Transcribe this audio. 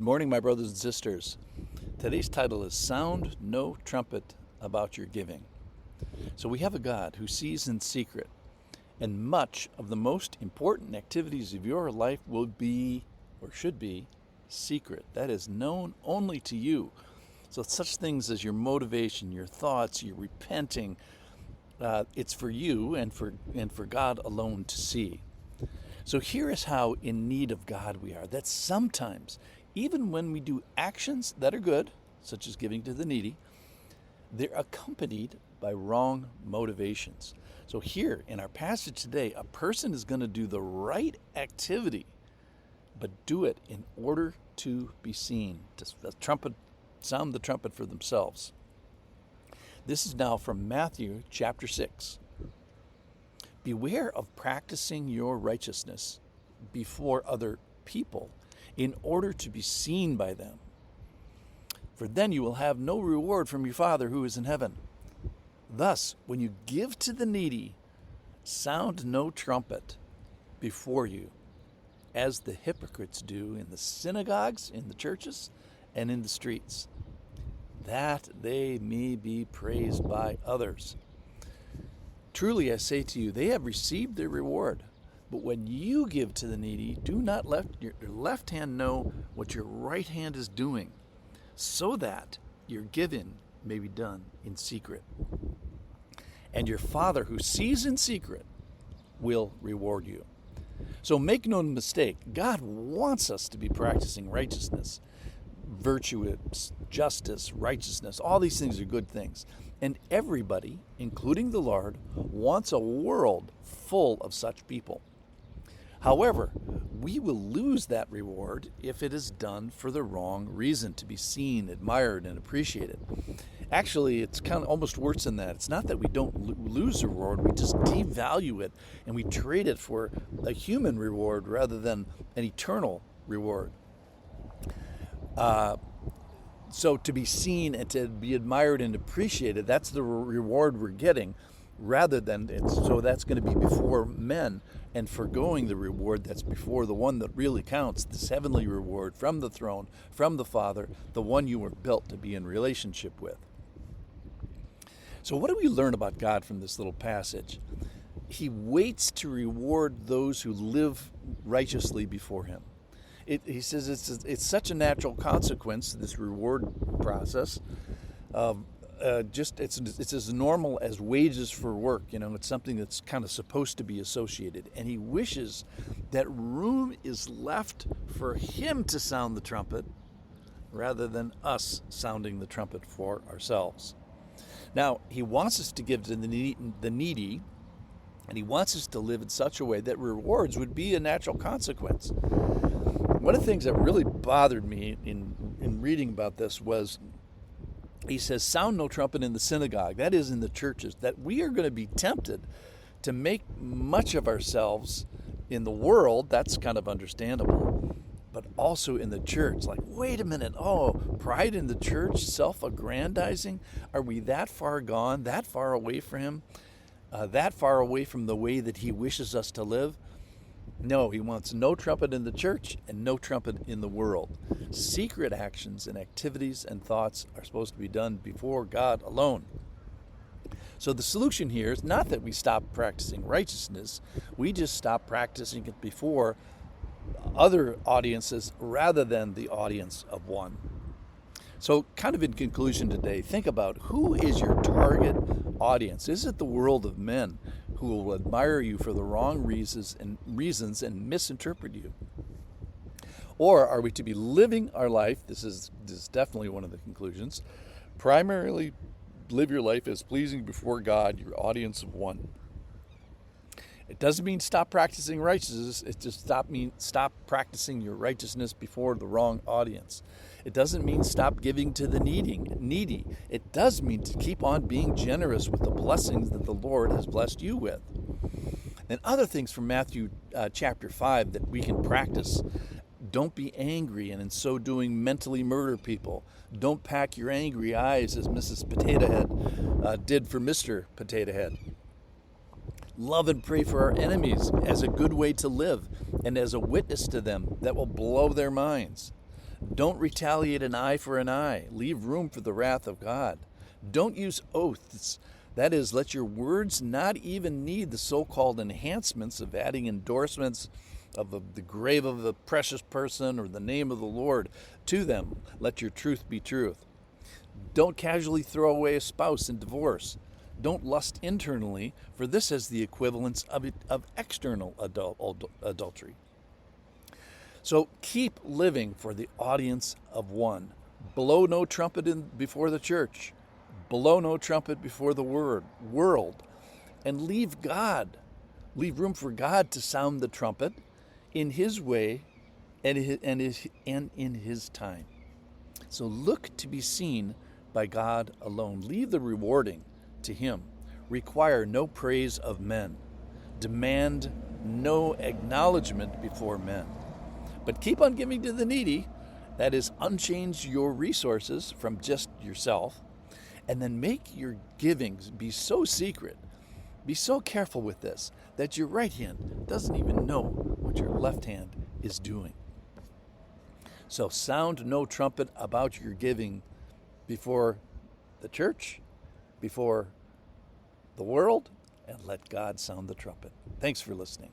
Good morning, my brothers and sisters. Today's title is Sound No Trumpet About Your Giving. So we have a God who sees in secret, and much of the most important activities of your life will be, or should be, secret. That is known only to you. So such things as your motivation, your thoughts, your repenting, it's for you and for God alone to see. So here is how in need of God we are. That sometimes, even when we do actions that are good, such as giving to the needy, they're accompanied by wrong motivations. So here in our passage today, a person is going to do the right activity, but do it in order to be seen, to sound the trumpet for themselves. This is now from Matthew chapter 6. Beware of practicing your righteousness before other people in order to be seen by them. For then you will have no reward from your Father who is in heaven. Thus, when you give to the needy, sound no trumpet before you, as the hypocrites do in the synagogues, in the churches, and in the streets, that they may be praised by others. Truly I say to you, they have received their reward. But when you give to the needy, do not let your left hand know what your right hand is doing, so that your giving may be done in secret. And your Father who sees in secret will reward you. So make no mistake, God wants us to be practicing righteousness, virtue, justice, righteousness. All these things are good things. And everybody, including the Lord, wants a world full of such people. However, we will lose that reward if it is done for the wrong reason, to be seen, admired, and appreciated. Actually, it's kind of almost worse than that. It's not that we don't lose the reward, we just devalue it and we trade it for a human reward rather than an eternal reward. So to be seen and to be admired and appreciated, that's the reward we're getting, rather than so that's going to be before men, and forgoing the reward that's before the one that really counts, this heavenly reward from the throne, from the Father, the one you were built to be in relationship with. So what do we learn about God from this little passage? He waits to reward those who live righteously before him. He says it's such a natural consequence, this reward process. It's as normal as wages for work. It's something that's kind of supposed to be associated. And he wishes that room is left for him to sound the trumpet rather than us sounding the trumpet for ourselves. Now, he wants us to give to the needy, and he wants us to live in such a way that rewards would be a natural consequence. One of the things that really bothered me in reading about this was, he says, sound no trumpet in the synagogue, that is in the churches, that we are going to be tempted to make much of ourselves in the world. That's kind of understandable, but also in the church. Like, wait a minute, pride in the church, self-aggrandizing, are we that far gone, that far away from him, that far away from the way that he wishes us to live? No, he wants no trumpet in the church and no trumpet in the world. Secret actions and activities and thoughts are supposed to be done before God alone. So the solution here is not that we stop practicing righteousness, we just stop practicing it before other audiences rather than the audience of one. So kind of in conclusion today, think about, who is your target audience? Is it the world of men who will admire you for the wrong reasons and misinterpret you? Or are we to be living our life, this is definitely one of the conclusions, primarily live your life as pleasing before God, your audience of one? It doesn't mean stop practicing righteousness. It just stop practicing your righteousness before the wrong audience. It doesn't mean stop giving to the needy. It does mean to keep on being generous with the blessings that the Lord has blessed you with. And other things from Matthew chapter 5 that we can practice. Don't be angry and in so doing mentally murder people. Don't pack your angry eyes as Mrs. Potato Head did for Mr. Potato Head. Love and pray for our enemies as a good way to live and as a witness to them that will blow their minds. Don't retaliate an eye for an eye. Leave room for the wrath of God. Don't use oaths. That is, let your words not even need the so-called enhancements of adding endorsements of the grave of a precious person or the name of the Lord to them. Let your truth be truth. Don't casually throw away a spouse in divorce. Don't lust internally, for this has the equivalence of external adultery. So keep living for the audience of one. Blow no trumpet before the church. Blow no trumpet before the world. And leave room for God to sound the trumpet in His way and in His time. So look to be seen by God alone. Leave the rewarding to Him. Require no praise of men. Demand no acknowledgement before men. But keep on giving to the needy. That is, unchange your resources from just yourself. And then make your givings be so secret, be so careful with this, that your right hand doesn't even know what your left hand is doing. So sound no trumpet about your giving before the church, before the world, and let God sound the trumpet. Thanks for listening.